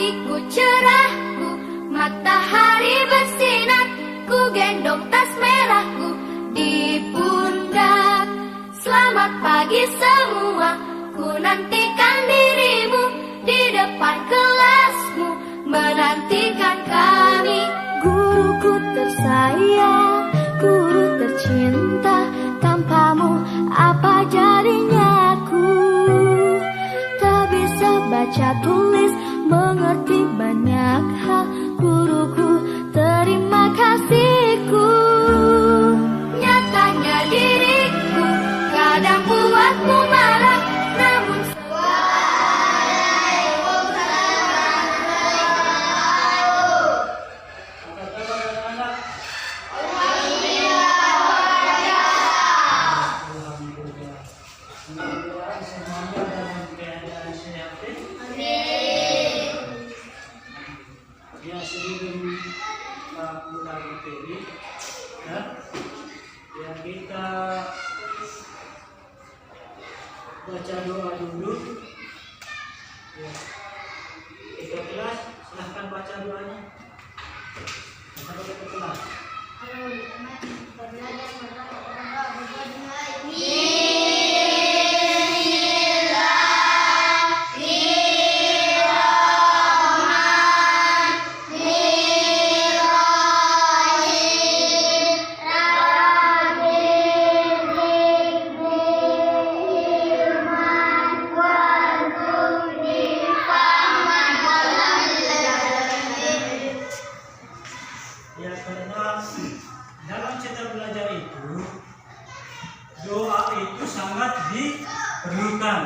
pagiku cerahku, matahari bersinar, ku gendong tas merahku di pundak. Selamat pagi semua, ku nantikan dirimu di depan kelasmu, menantikan kami. Guruku tersayang, guru tercinta, tanpamu apa jadinya aku? Tak bisa baca tulis, mengerti banyak hal. Guruku, terima kasihku. Nyatanya diriku kadang buatmu marah, namun ya sebelum mulai materi ya kita baca doa dulu ya. Kita kelas silahkan baca doanya sampai ke kelas. Ya, karena dalam cara belajar itu doa itu sangat diperlukan.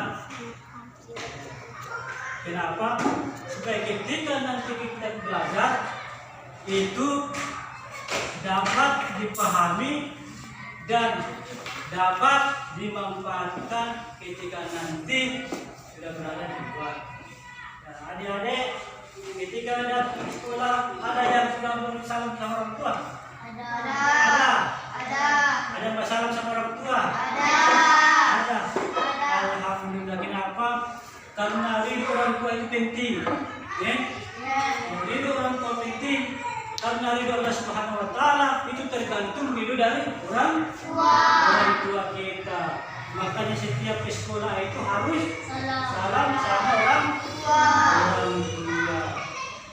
Kenapa? Supaya ketika nanti kita belajar itu dapat dipahami dan dapat dimanfaatkan ketika nanti sudah berada di luar. Nah, adik-adik, ketika ada di sekolah, ada yang sudah bersalam sama orang tua? Ada yang bersalam sama orang tua? Ada. Alhamdulillah. Kenapa? Karena ridho orang tua itu penting. Ya? Ridho orang tua penting. Karena ridho Allah Subhanahu Wa Taala itu tergantung ridho dari orang tua kita. Makanya setiap ke sekolah itu harus salam sama orang tua.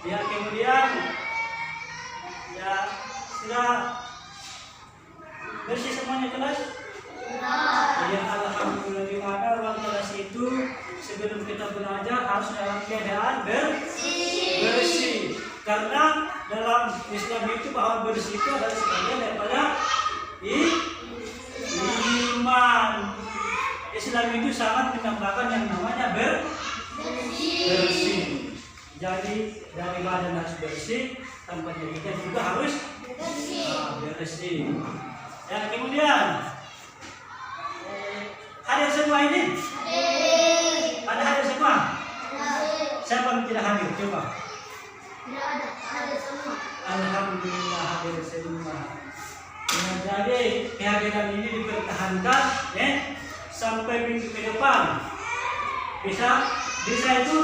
Ya, kemudian ya sudah bersih semuanya kelas? Ya, alhamdulillah. Di mana ruang kelas itu sebelum kita belajar harus dalam keadaan bersih. Karena dalam Islam itu bahwa bersih itu adalah sebagian daripada iman. Islam itu sangat menambahkan yang namanya bersih. Jadi dari badan harus bersih, tempatnya kita juga harus bersih. Ya, kemudian hadir semua ini? Ada hadir semua? Siapa yang tidak hadir? Coba. tidak ada, hadir semua. Alhamdulillah hadir semua. Nah, jadi kehadiran ini dipertahankan sampai minggu ke depan. Bisa itu?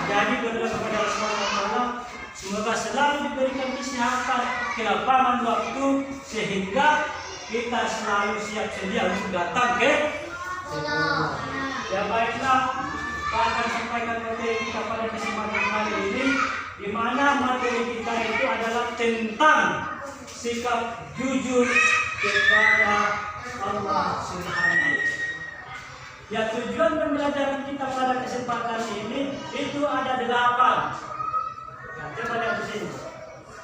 Jadi berdoa kepada Allah SWT, semoga selalu diberikan kesehatan, kelapangan waktu, sehingga kita selalu siap sedia untuk datang ke sekolah. Ya, baiklah, kita akan sampaikan materi kita pada kesempatan kali ini, di mana materi kita itu adalah tentang sikap jujur kepada Allah Subhanahu. Ya, tujuan pembelajaran kita pada kesempatan ini itu ada 8. Nah, coba lihat di sini.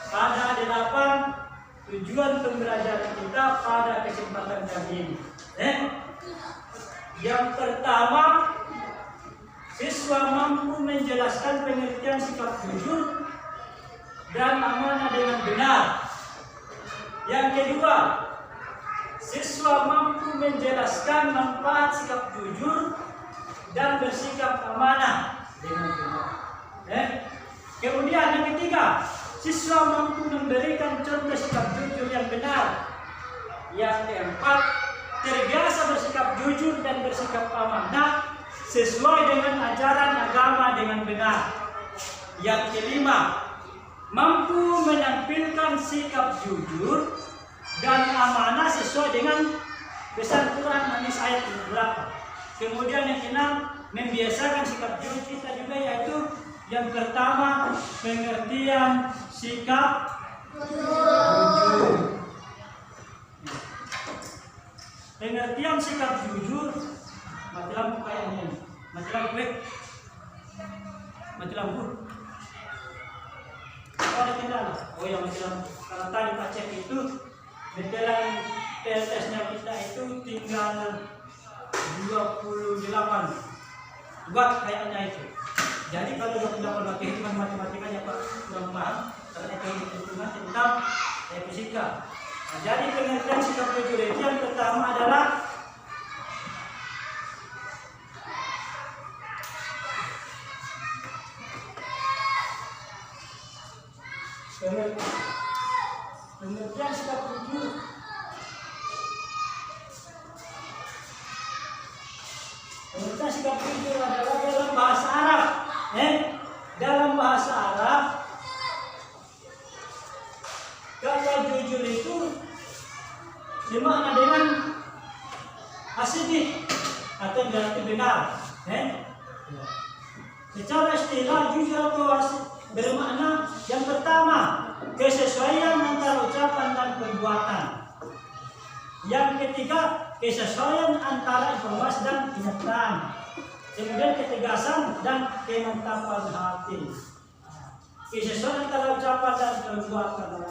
Ada 8 tujuan pembelajaran kita pada kesempatan kali ini. Yang pertama, siswa mampu menjelaskan pengertian sikap jujur dan amanah dengan benar. Yang kedua, siswa mampu menjelaskan manfaat sikap jujur dan bersikap amanah dengan benar. Kemudian yang ketiga, siswa mampu memberikan contoh sikap jujur yang benar. Yang keempat, terbiasa bersikap jujur dan bersikap amanah sesuai dengan ajaran agama dengan benar. Yang kelima, mampu menampilkan sikap jujur dan amanah sesuai dengan pesan Quran hadis ayat berapa. Kemudian yang keenam, membiasakan sikap jujur kita juga, yaitu yang pertama, pengertian sikap jujur. Pengertian sikap jujur. Mati lampu kayaknya ini. Mati lampu. Mati lampu. Oh, ada kendala. Oh ya, mati lampu. Kalau tadi Pak cek itu dalam PLTS-nya kita itu tinggal 28 buat kayaknya itu. Jadi kalau 28 pakai hitungan matematikanya Pak kurang paham, karena itu hitungan tentang fisika. Nah, jadi pengertian sikap jujur itu yang pertama adalah pengertian sikap jujur. Pengertian sikap jujur adalah dalam bahasa Arab. Dalam bahasa Arab, kata jujur itu dimakna dengan asyidik atau berarti benar. Secara istilah jujur atau asyidik bermakna yang pertama, kesesuaian antara ucapan dan perbuatan. Yang ketiga, kesesuaian antara informasi dan kenyataan. Kemudian ketegasan dan kemantapan hati. Kesesuaian antara ucapan dan perbuatan.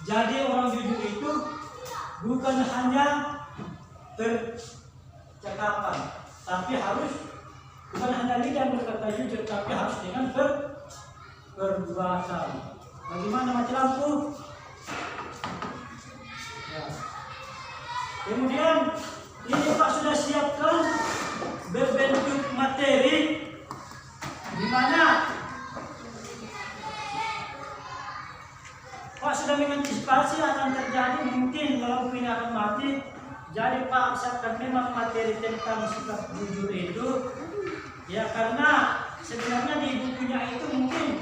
Jadi orang jujur itu bukan hanya percakapan, tapi harus bukan hanya lidah yang berkata jujur, tapi harus dengan perbuatan. Bagaimana mati lampu? Ya. Kemudian ini Pak sudah siapkan berbentuk materi di mana Pak sudah mengantisipasi akan terjadi mungkin lampu ini akan mati. Jadi Pak siapkan memang materi tentang sikap jujur itu, ya, karena sebenarnya di bukunya itu mungkin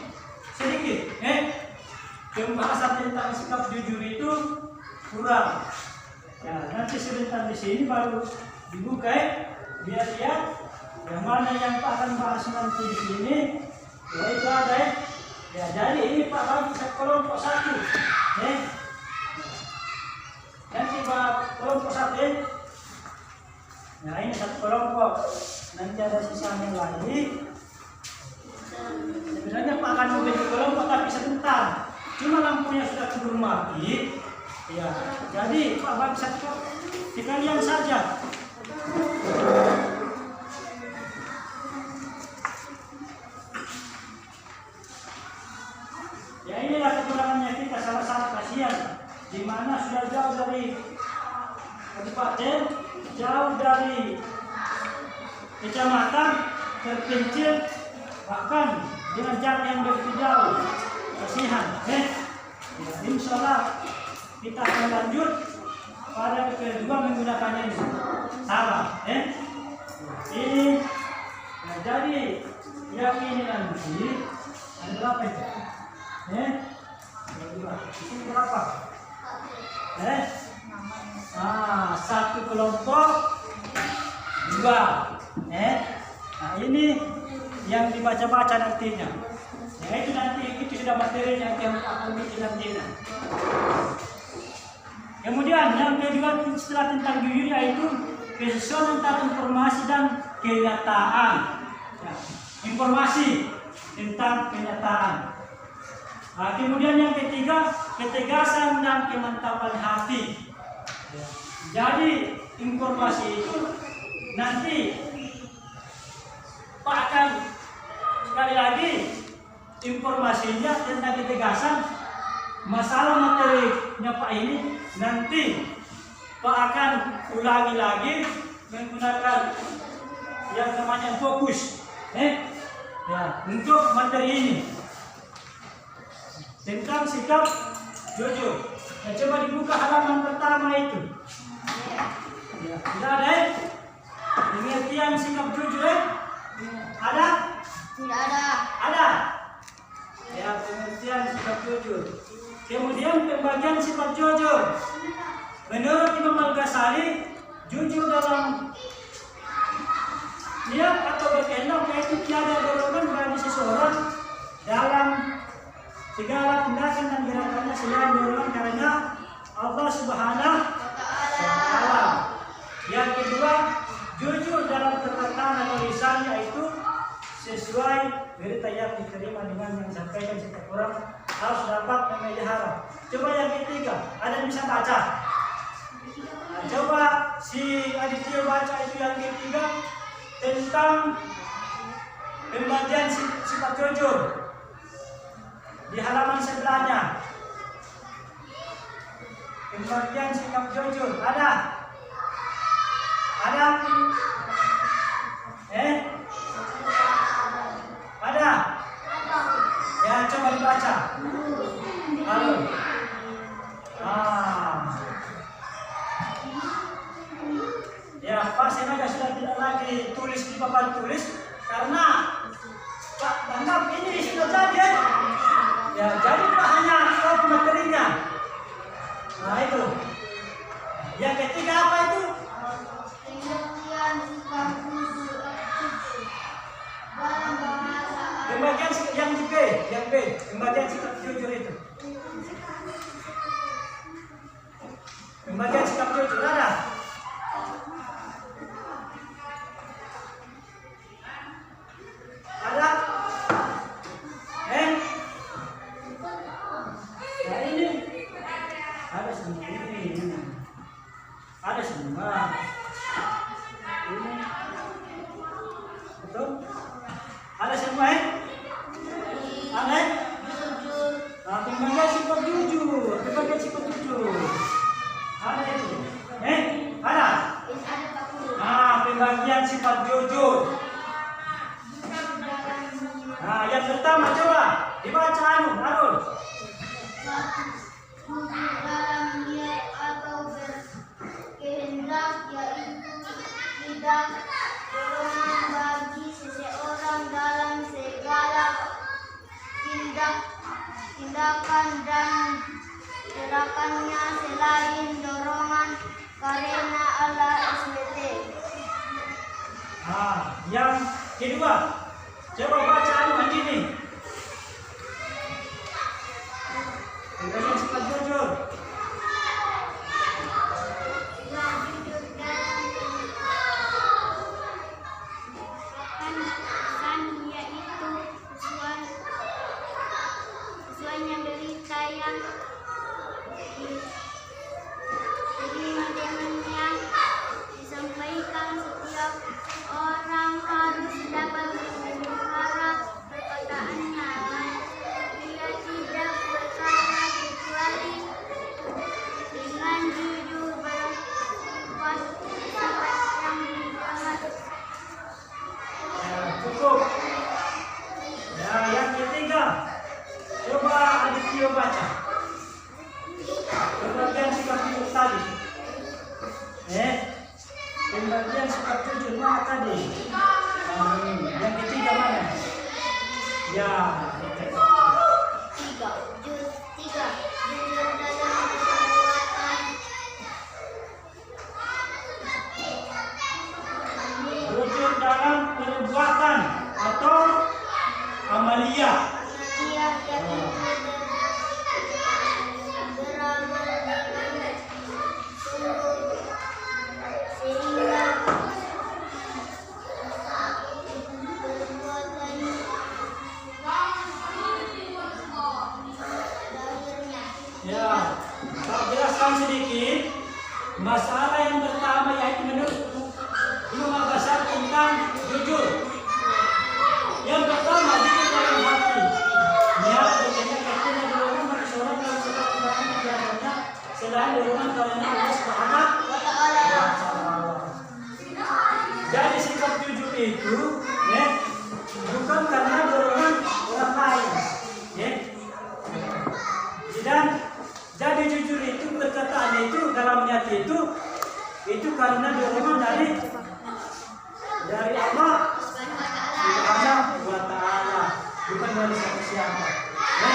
sedikit pembahasan tentang sikap jujur itu kurang. Ya, nanti sebentar di sini baru dibuka biar lihat yang mana yang Pak akan bahas nanti di sini. Ya, itu ada ya. Jadi ini Pak bagi kelompok satu. Nanti Pak kelompok satu. Nah, ini satu kelompok. Nanti ada sisanya lagi. Sebenarnya Pak akan membentuk kelompok tapi sebentar. Cuma lampunya sudah keburu mati. Ya, jadi Pak bagi satu sekalian saja. Ya, inilah kekurangannya kita sama-sama kasihan, di mana sudah jauh dari kabupaten, jauh dari kecamatan, terpencil, bahkan dengan jarak yang begitu jauh. Kasihan, ya, insya Allah kita akan lanjut pada kedua menggunakannya ini. Salah, ini. Nah, jadi yang ini nanti ada berapa itu? Ini berapa? Satu kelompok dua. Nah, ini yang dibaca-baca nantinya. Ya, itu nanti itu sudah materi yang akan bikin nantinya. Kemudian yang kedua setelah tentang jujur yaitu kesesuaian antara informasi dan kenyataan. Ya, informasi tentang kenyataan. Nah, kemudian yang ketiga, ketegasan dan kemantapan hati. Ya. Jadi informasi itu nanti Pak akan sekali lagi informasinya tentang ketegasan masalah materinya Pak ini nanti Pak akan ulangi lagi menggunakan yang namanya fokus ya, untuk materi ini tentang sikap jujur. Nah, coba dibuka halaman pertama itu. Ya, tidak ada pengertian sikap jujur Ada? Tidak ada. Ada? Ya, pengertian sikap jujur. Kemudian pembagian sifat jujur. Menurut Imam Al-Ghazali, jujur dalam niat atau berkehendak yaitu tiada dorongan bagi seseorang dalam segala tindakan dan gerakannya selain dorongan karena Allah Subhanahu wa Ta'ala. Yang kedua, jujur dalam perkataan atau lisan yaitu sesuai berita yang diterima dengan yang disampaikan setiap orang harus dapat memelihara. Coba yang ketiga, ada yang bisa baca? Nah, coba si Aditya baca itu yang ketiga tentang pembagian sifat jujur di halaman sebelahnya. Pembagian sikap jujur ada? Ada? Ada? Ya, coba dibaca. Halo. Ya, Pak Senaga sudah tidak lagi tulis di papan tulis karena Pak anggap ini sudah jadi. Ya, jadi Pak hanya tahu materinya. Nah, itu. Yang ketiga apa itu? Pengertian sikap jujur dalam bahasa Pembagian yang B, pembagian sikap jujur itu. Pembagian sikap jujur ada? Ada? Ya ini. Ada semua ini. Ada semua. Ini. Betul? Ada semua Ada? Nah, pembagian sifat jujur. Pembagian sifat jujur. Ada itu? Ada? Nah, pembagian sifat jujur. Nah, yang pertama coba dibaca Arul. jujur dalam niat atau berkehendak yaitu tidak dorongan bagi seseorang dalam segala tindakan dan gerakannya selain dorongan karena Allah SWT. Nah, yang kedua coba baca ini. Pembagian sifat jujur. Jujur dalam tindakan yaitu sesuainya berita yang diterima dengan yang disampaikan. Setiap orang harus dapat memelihara perkataannya. Dia tidak berkata kecuali dengan jujur bersifat yang dijahat. Ya, cukup. Ya, yang ketiga coba Aditya baca. Pembagian sikap jujur tadi. Pembagian sikap jujur mana tadi? Yang ketiga mana? Ya, Tiga, jujur dalam perbuatan. jujur dalam perbuatan atau amalia. Dia yaitu beramal dengan sungguh sehingga perbuatan lahirnya. Ya, tak jelaskan sedikit masalah yang pertama yaitu menurut Imam Al-Ghazali tentang jujur. Yang pertama jujur dalam hati. Niat berkehendak yakin dan dorongan bagi seorang dalam segala tindakan dan gerakannya selain dorongan karena Allah Subhanahu wa Ta'ala. Jadi sikap jujur itu, bukan karena dorongan orang lain, Dan jadi jujur itu perkataan itu dalam niat itu karena dorongan dari Allah Subhanahu wa Ta'ala, bukan dari siapa-siapa. Ya.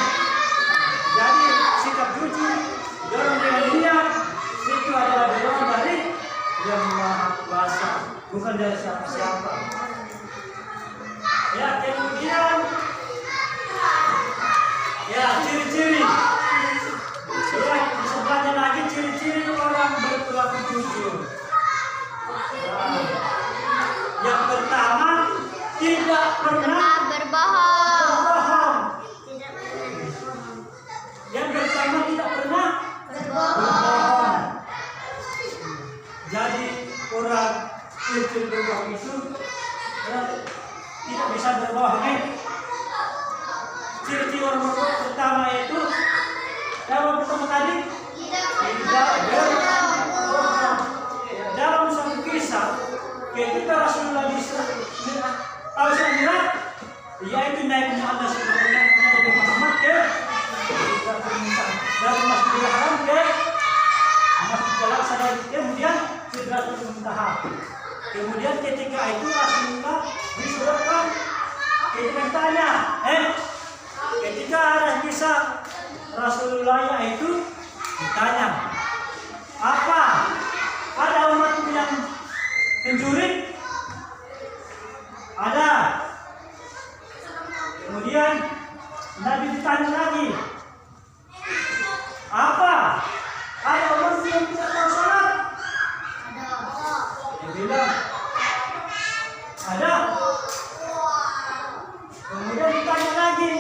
Jadi sikap jujur, dorong dengan niat itu adalah dorongan dari Yang Maha Kuasa, bukan dari siapa-siapa. Ya, kemudian ya ciri-ciri. Ya, sebelahnya lagi ciri-ciri orang berperilaku jujur. Nah, yang pertama, tidak pernah berbohong. Yang pertama, tidak pernah berbohong. Jadi orang ciri-ciri berbohong itu ya, tidak bisa berbohong. Ciri-ciri orang berbohong pertama itu yang pertama tadi tidak berbohong. Dalam suatu kisah ketika Rasulullah tahu sebenarnya yaitu naiknya Allah Subhanahu Nabi Muhammad ke dari Masjidil Haram ke Masjidil Aqsa, kemudian Sidratul Muntaha. Kemudian ketika itu Rasulullah disuruhkan, ketika tanya, ketika ada kisah Rasulullah itu ditanya, apa ada umatku yang pencuri? Ada. Kemudian Nabi ditanya lagi, apa ada umatku yang tidak tahu salat? Dia bilang ada. Kemudian ditanya lagi,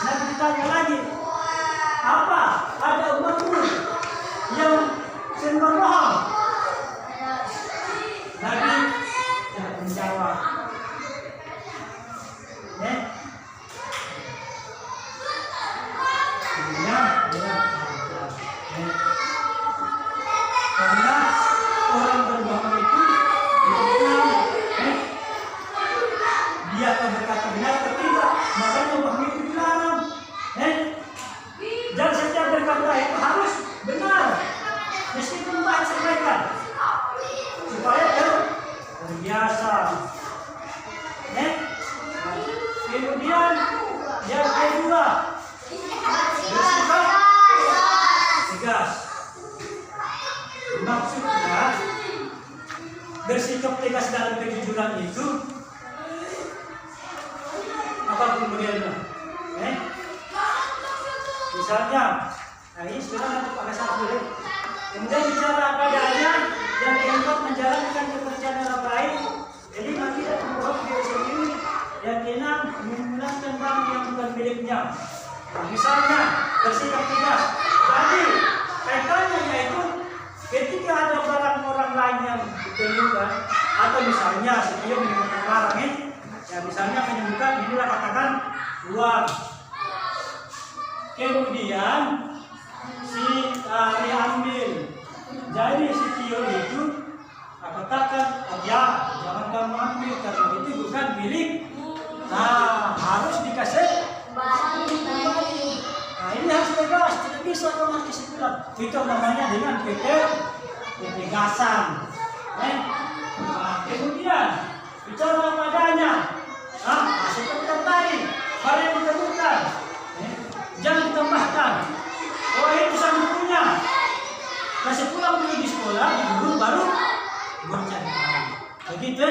Nabi ditanya lagi, apa ada umatku yang sering berbohong? Nabi tidak menjawab. Karena orang berbohong itu dia akan berkata benar atau tidak, makanya bohong itu dilarang. Dan setiap berkata itu harus benar, meskipun tak sampaikan, supaya terbiasa. Kemudian yang kedua, bersikap tegas. Maksudnya bersikap tegas dalam kejujuran itu apapun modelnya. Misalnya, ini sebenarnya untuk pakai satu. Kemudian bicara apa adanya, yang keempat menjalankan pekerjaan orang lain. Jadi tidak membohongi diri sendiri. Yang keenam menggunakan barang yang bukan miliknya. Nah, misalnya bersikap tegas. Jadi kaitannya yaitu ketika ada barang orang lain yang ditemukan, atau misalnya dia menemukan barang ini, ya misalnya menemukan inilah katakan uang. Kemudian si diambil. Jadi si Tio itu katakan, ya jangan kamu ambil karena itu bukan milik. Nah, harus dikasih kembali. Nah, ini harus tegas, tidak bisa orang kesimpulan. Itu namanya dengan ketegasan. Nah, kemudian bicara apa adanya. Seperti tadi, hal yang ditemukan, jangan ditambahkan. Oh, itu sama punya. Kasih pulang dulu di sekolah, di guru baru mencari tahu. Begitu,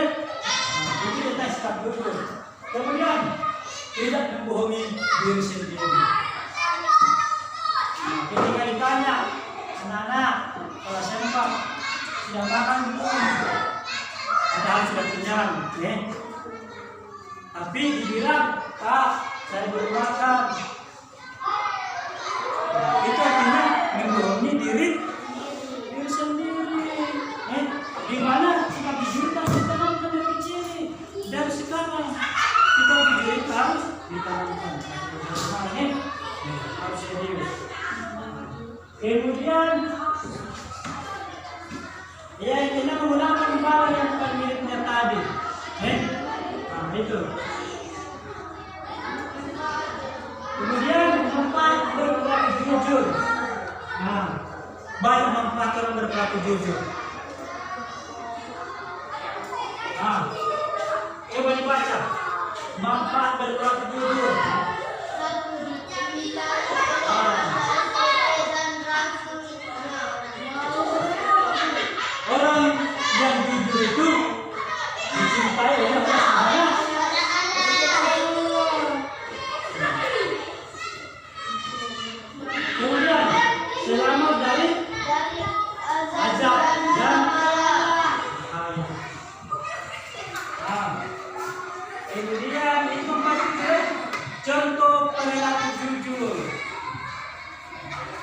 itu kita sikap jujur. Kemudian tidak membohongi diri sendiri. Ketika ditanya, anak-anak, kalau sempat sudah makan belum? Padahal sudah kenyang, tapi dibilang, Pak, saya belum makan. Itu artinya membohongi diri sendiri. Di mana sikap jujur kita tanamkan dari kecil, dari sekarang kita jujur itu harus ditanamkan. Harus serius. Kemudian ya kita menggunakan barang yang bukan miliknya tadi. Nah, itu. Kemudian manfaat berperilaku jujur. Nah, banyak manfaat orang berperilaku jujur. Nah, coba dibaca manfaat berperilaku jujur.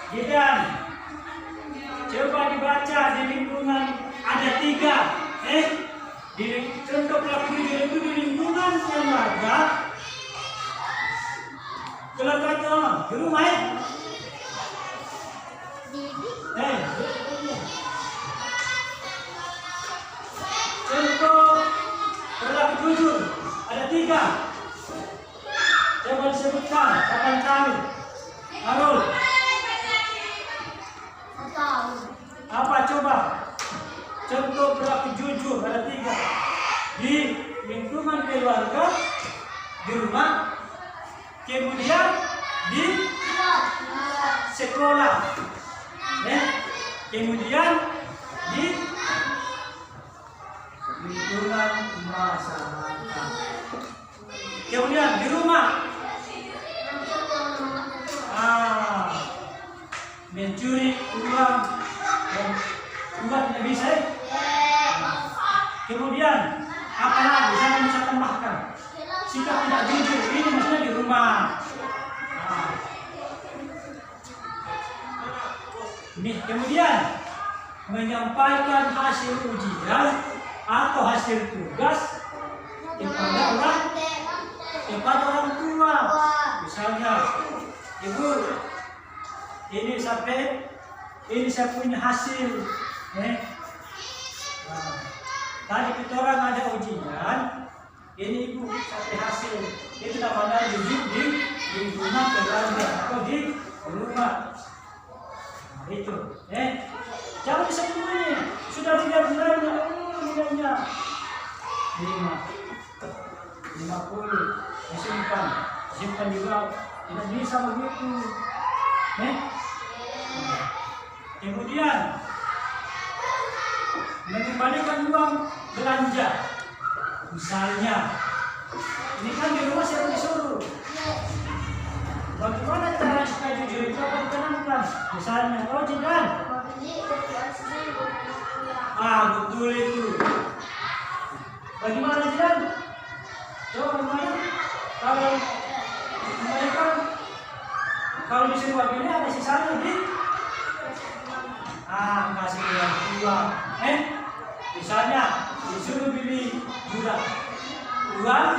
Jidan, coba dibaca di lingkungan ada 3. Contoh pelaku jujur itu di lingkungan keluarga. Keluarga itu di rumah ya. Contoh pelaku jujur ada 3. Coba disebutkan kapan kali. Arul. Apa coba? Contoh berlaku jujur ada 3 di lingkungan keluarga, di rumah, kemudian di sekolah, kemudian di lingkungan masyarakat, kemudian di rumah. Mencuri uang dan uang tidak bisa. Kemudian apa lagi saya bisa tambahkan? Sikap tidak jujur ini maksudnya di rumah. Kemudian menyampaikan hasil ujian atau hasil tugas kepada orang tua. Misalnya, ibu, ini saya punya hasil. Tadi kita orang ada ujian, ini ibu sampai hasil. Itu namanya jujur di rumah keluarga atau di rumah. Itu, jangan disembunyi. Sudah 3 bulan, nilainya 50 disimpan juga. Tidak bisa begitu. Kemudian mengembalikan uang belanja. Misalnya, ini kan di rumah siapa disuruh. Bagaimana cara supaya jujur itu akan ditanamkan? Misalnya, Jidan. Betul itu. Bagaimana Jidan? Coba bagaimana? Kalau disuruh begini ada sisanya di kasih uang. Misalnya disuruh beli gula, uang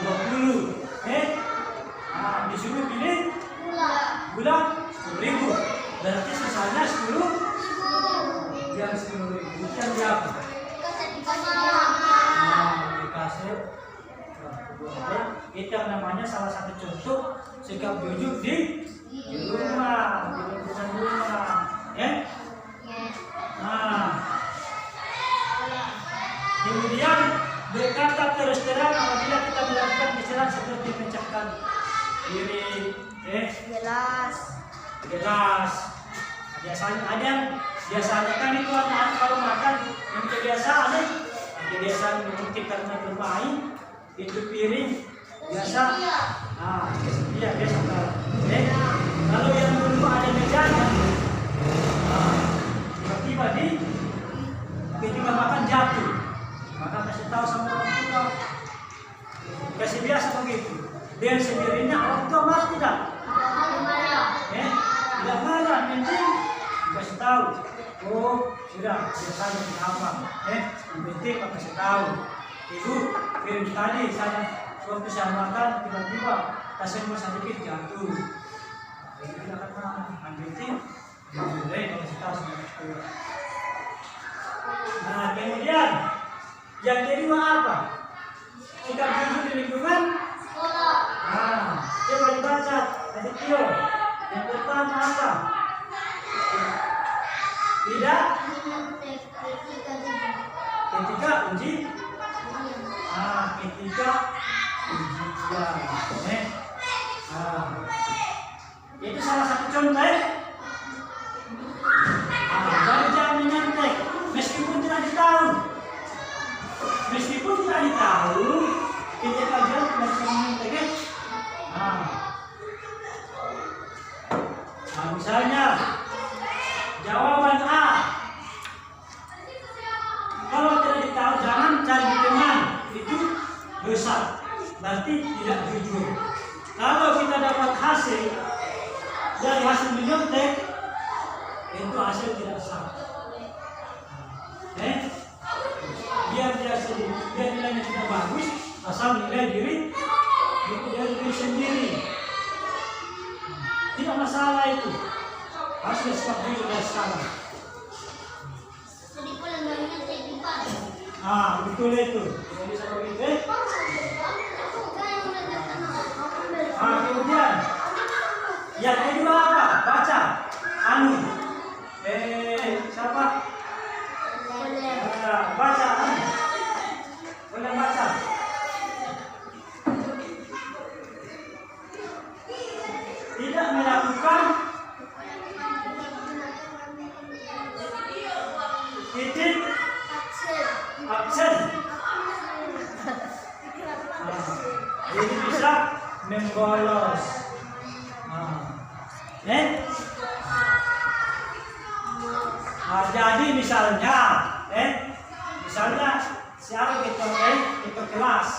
20. Disuruh beli gula 10.000. Berarti sisanya 10. Yang 10.000 kan berapa? Dikasih. Itu yang namanya salah satu contoh sikap jujur di rumah, di lingkungan rumah. Kemudian berkata terus terang apabila kita melakukan kesalahan seperti mencapkan diri, jelas. Biasanya kan itu anak kalau makan yang kebiasaan mungkin karena bermain itu piring biasa. Biasa. Kalau yang dulu ada mejanya, tiba-tiba ketika makan jatuh, maka kasih tahu sama orang tua. Kasih biasa begitu. Dengan sendirinya orang tua marah tidak? Tidak marah, penting kasih tahu. Sudah biasanya apa? Yang penting kasih tahu. Ibu, piring tadi waktu saya makan tiba-tiba tasnya sedikit jatuh. Itu tidak akan penting. Boleh kasih tahu sama orang tua. Kemudian yang kedua apa? Sikap jujur di lingkungan sekolah. Coba dibaca tadi Tio. Yang pertama apa? Tidak. Ketika ujian. Itu salah satu contoh. Jangan menyantai. Meskipun tidak ditahu, kita ajar masih menyantai. Misalnya jawaban A. Kalau tidak ditahu jangan cari teman, itu dosa, berarti tidak jujur. Kalau kita dapat hasil dari hasil menyontek itu hasil tidak sah. Biar nilainya tidak bagus, asal nilai diri sendiri. Tidak masalah itu. Harus stop dulu dari sekarang. Jadi kalau namanya kehidupan. Betul itu. Jadi seperti itu. Kemudian yang kedua apa? Baca. Siapa? Baca. Boleh baca. Tidak melakukan titik absen. Jadi bisa membolos. Jadi misalnya siapa kita kelas,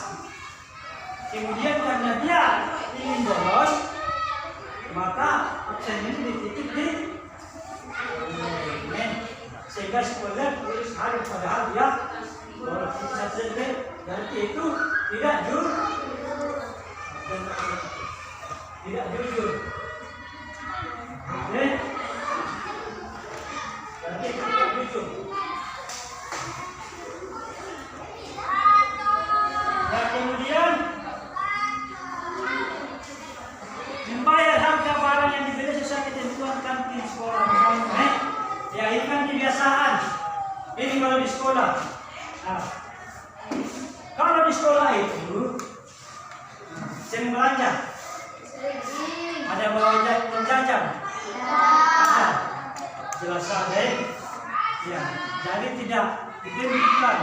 kemudian karena dia ingin bolos, maka absen ini dititik di sehingga sekolah tulis hari padahal dia bolos absen berarti itu tidak jujur. Berarti tidak jujur. Dan kemudian membayar harga barang yang dibeli sesuai ketentuan kantin sekolah. Misalnya, ya ini kan kebiasaan. Ini kalau di sekolah. Kalau di sekolah itu sering belanja. Ada bawa jajan. Ada. Jelas ada. Ya. Jadi tidak ditentukan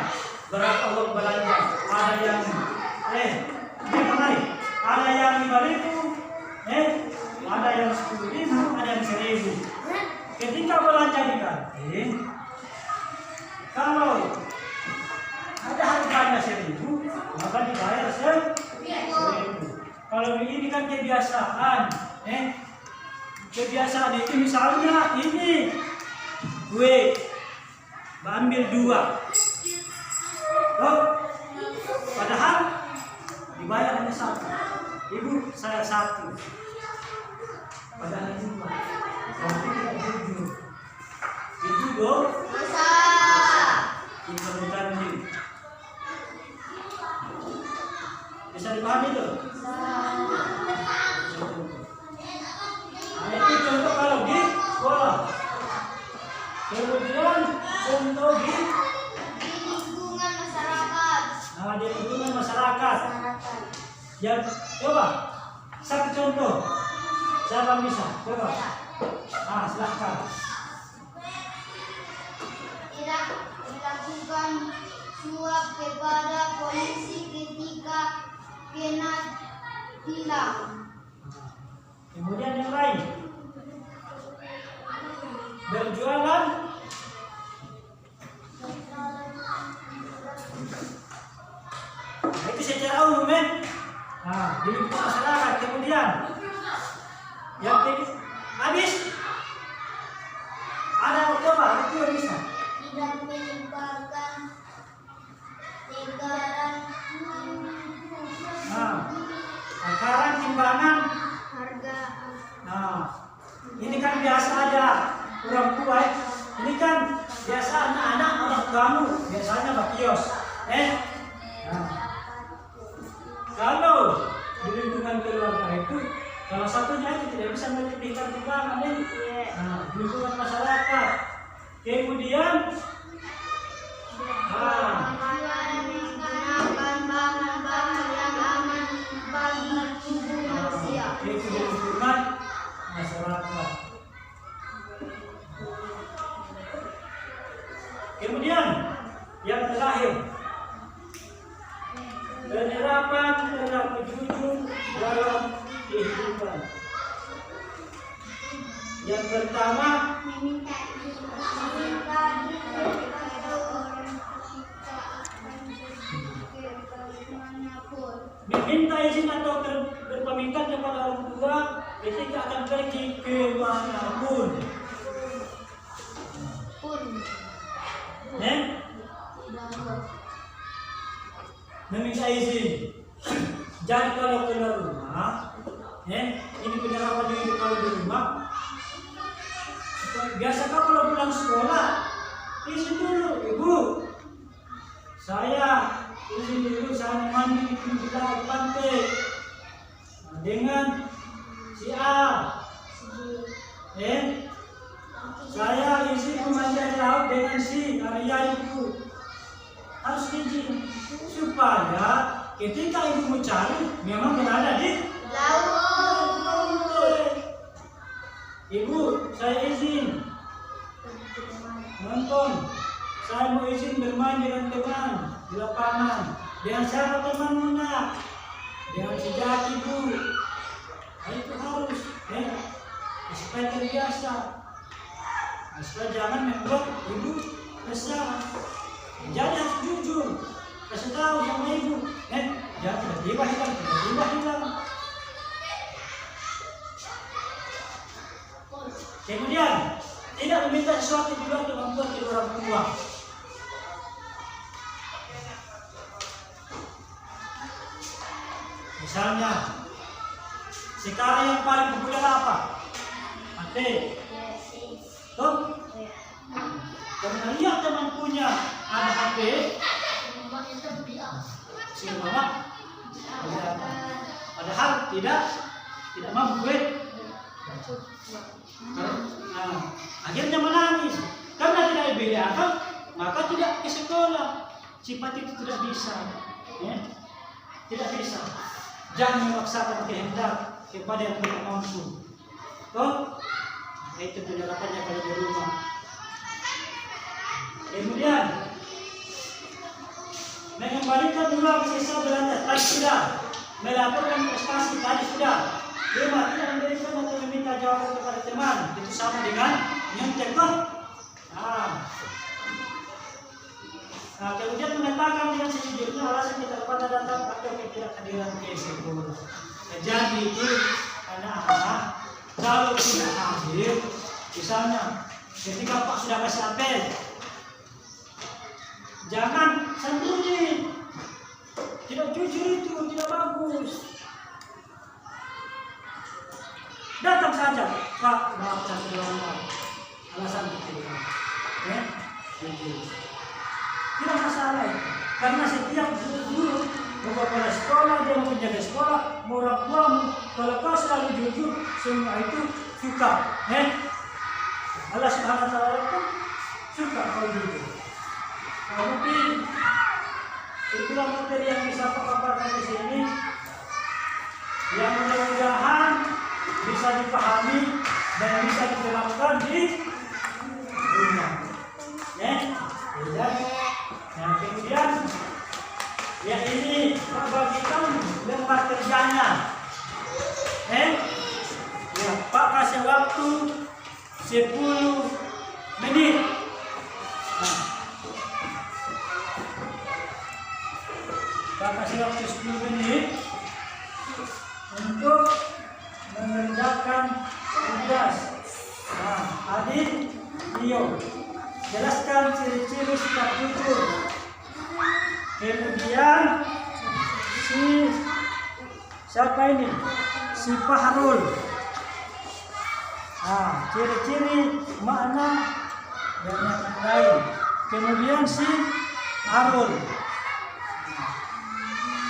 berapa uang belanja. Ada yang ada yang 5.000, ada yang 10.000, ada yang 1.000. Ketika belanja di kantin, kalau ada harganya 1.000, maka dibayar 1.000. Kalau ini kan kebiasaan, kebiasaan itu misalnya ini gue ambil 2, padahal dibayar hanya 1. Ibu saya 1, padahal 2. Berarti tidak jujur. Itu dosa. Itu bukan diri. Bisa dipahami itu? Itu contoh kalau di sekolah. Kemudian contoh di lingkungan masyarakat. Di lingkungan masyarakat. Ya, coba satu contoh. Siapa bisa? Coba. Silakan. Tidak dilakukan suap kepada polisi ketika kena tilang. Kemudian yang lain, berjualan itu secara umum di lingkungan masyarakat. Kemudian yang habis ada coba itu bisa Tidak menyebarkan anggaran timbangan harga. Ini kan biasa ada orang tua. Ini kan biasa anak-anak orang kamu biasanya bakios. Kalau di lingkungan keluarga itu salah satunya itu tidak bisa menyebutkan timbangan di lingkungan masyarakat. Kemudian menggunakan bahan-bahan yang aman bagi tubuh manusia. itu di lingkungan masyarakat. Kemudian yang terakhir, penerapan perilaku jujur dalam kehidupan. Yang pertama, Meminta meminta izin atau berpamitan kepada orang tua ketika akan pergi ke manapun. Meminta izin. Jadi kalau keluar rumah, ini penerapan diri kalau di rumah. Biasa kalau pulang sekolah, izin dulu, ibu. Saya izin dulu, saya mandi di belakang pantai dengan si A. Saya izin mandi di laut dengan si Arya ibu. Harus izin supaya ketika ibu mencari memang berada di laut. Ibu, saya izin nonton. Saya mau izin bermain dengan teman di lapangan. Dengan siapa temannya? Dengan si Jaki, Bu. Nah, itu harus, supaya terbiasa. Supaya jangan membuat ibu resah. Jadi harus jujur, kasih tahu sama ibu, jangan tiba-tiba hilang. Kemudian tidak meminta sesuatu juga untuk membuat kedua orang tua. Misalnya, sekarang yang paling populer apa? HP. Tuh. Karena lihat teman punya ada HP, si mama, padahal tidak mampu. Akhirnya menangis karena tidak dibedakan, maka tidak ke sekolah. Sifat itu tidak bisa, tidak bisa. Jangan memaksakan kehendak kepada yang tidak mampu. Itu penerapannya kalau di rumah. Kemudian mengembalikan uang sisa belanja tadi sudah, melaporkan prestasi tadi sudah. 5. Tidak memberikan atau meminta jawaban kepada teman, itu sama dengan nyontek. Kemudian mengatakan dengan sejujurnya alasan kita pada datang atau ketidakhadiran ke sekolah. Jadi itu anak-anak kalau tidak hadir, misalnya ketika Pak sudah kasih apel, jangan sembunyi. Tidak jujur itu tidak bagus. Datang saja, Pak, maaf saya terlambat. Alasan itu, jujur. Tidak masalah, karena setiap guru, mau kepala sekolah, dia mau penjaga sekolah, mau orang tuamu, kalau kau selalu jujur, semua itu suka. Allah Subhanahu wa Ta'ala pun suka kau jujur. Mungkin itulah materi yang bisa paparkan di sini, yang mudah-mudahan bisa dipahami dan bisa diterapkan di rumah. Kemudian ya ini bagikan lembar kerjanya. Ya, Pak kasih waktu 10 menit. Pak kasih waktu 10 menit untuk mengerjakan tugas. Adik, Tio, jelaskan ciri-ciri sikap jujur. Kemudian siapa ini? Si Fahrul. Ciri-ciri makna dan yang lain. Kemudian si Arul.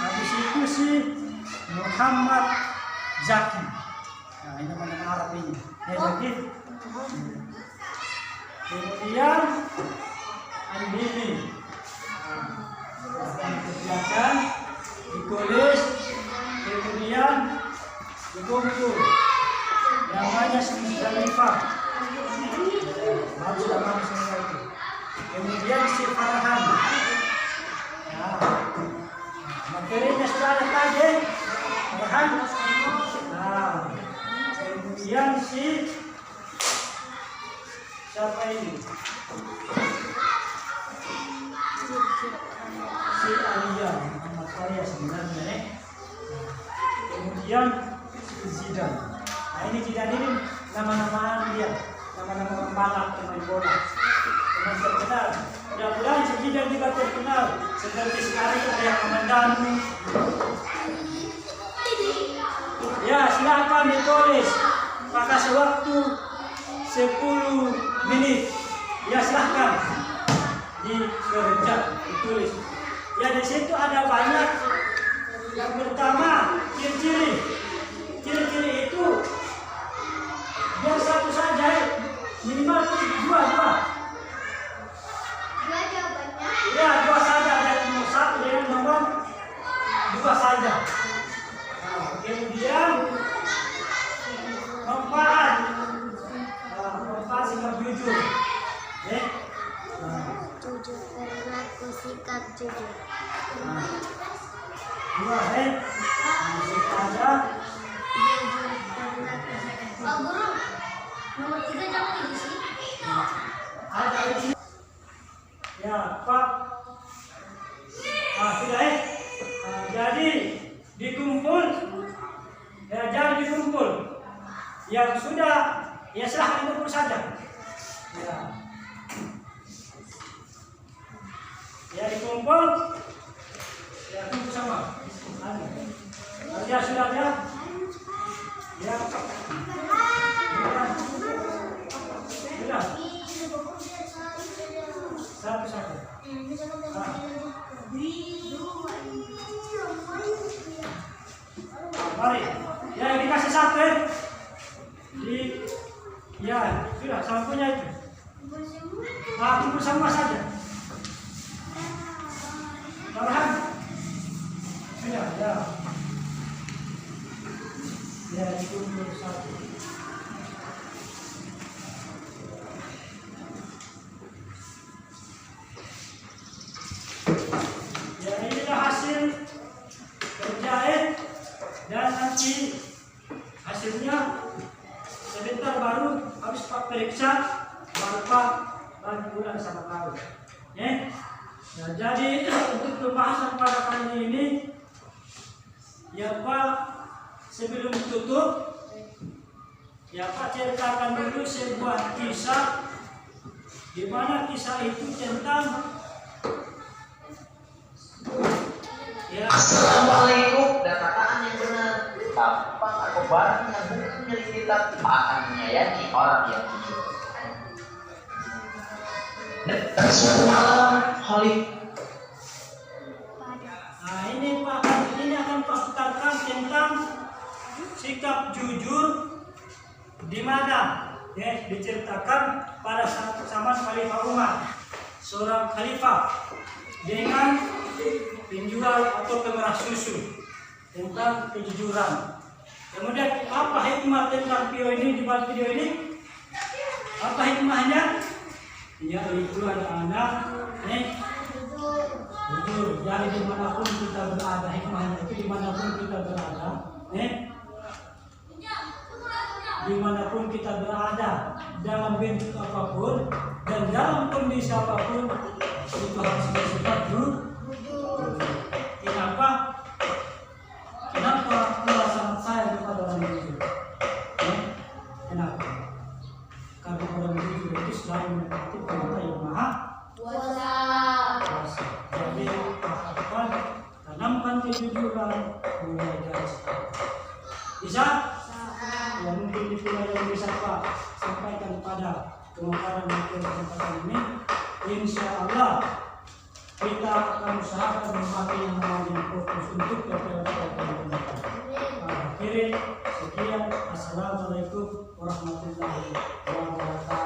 Habis itu si Muhammad Zaki. Ini nama Arab ini. Zaki. Kemudian Andini. Dikerjakan, ditulis, kemudian dikumpul. Namanya Musdalifah. Sudah malam semua itu. Kemudian si Farhan. Materinya sudah ada tadi. Farhan. Kemudian si siapa ini? Si Alia, Muhammad Alia sebenarnya. Kemudian si Zidan. Nah, ini tidak ini nama-nama dia, nama-nama pembalap pemain bola, pemain terkenal. Mudah-mudahan Sejidan juga terkenal. Seperti sekarang ada yang komandan. Ya, silakan ditulis. Maka sewaktu 10 menit. Ya, silakan dikerja, ditulis. Ya, di situ ada banyak. Yang pertama, ciri-ciri. Ciri-ciri itu biar satu saja, minimal dua. Dua jawabannya. Ya, dua saja, ada nomor 1 dengan nomor 2 saja. Nah, kemudian manfaat sikap jujur. Jujur, perilaku sikap jujur. Dua, masih ada. Jujur, perilaku sikap jujur. Oh, guru. Nomor 3 jangan diisi. Ada di sini. Ya, Pak. Sudah jadi dikumpul. Ya, jangan dikumpul. Yang sudah, ya silahkan dikumpul saja. Ya dikumpul. Ya kumpul sama. Ya sudah ya. Ya. Sudah. Satu. Mari. Ya dikasih satu. Ya sudah sampulnya itu. Kumpul semua saja. Farhan. Sudah ya. Ya dikumpul satu. Ya inilah hasil kerjaan dan nanti hasilnya sebentar baru habis Pak periksa baru Pak bagi pulang sama kau. Nah, jadi untuk pembahasan pada kali ini ya Pak, sebelum tutup ya Pak ceritakan dulu sebuah kisah di mana kisah itu tentang ya. Assalamualaikum, dan kataan yang benar. Tampang atau barang yang bukan milik kita akan menyayangi orang yang jujur. Dan suatu malam, Khalid. Nah ini Pak, ini akan Pak putarkan tentang sikap jujur di mana ya diceritakan pada saat zaman Khalifah Umar, seorang khalifah dengan penjual atau pemerah susu, tentang kejujuran. Kemudian apa hikmah tentang video ini, di balik video ini? Apa hikmahnya? Ya itu anak-anak jujur. Jadi dimanapun kita berada, hikmahnya itu dimanapun kita berada, dimanapun kita berada, dalam bentuk apapun dan dalam kondisi apapun itu harus bersifat jujur. Kenapa? Kenapa Allah sangat sayang kepada orang jujur? Kenapa? Karena orang jujur itu selalu mendekati perintah yang maha kuasa. Jadi lakukan, tanamkan kejujuran mulai dari sekarang. Bisa? Ya mungkin itulah yang bisa Pak sampaikan pada pemaparan materi kesempatan ini. Insya Allah kita akan usahakan memakai yang namanya fokus untuk kepentingan. Akhirnya sekian. Assalamualaikum warahmatullahi wabarakatuh.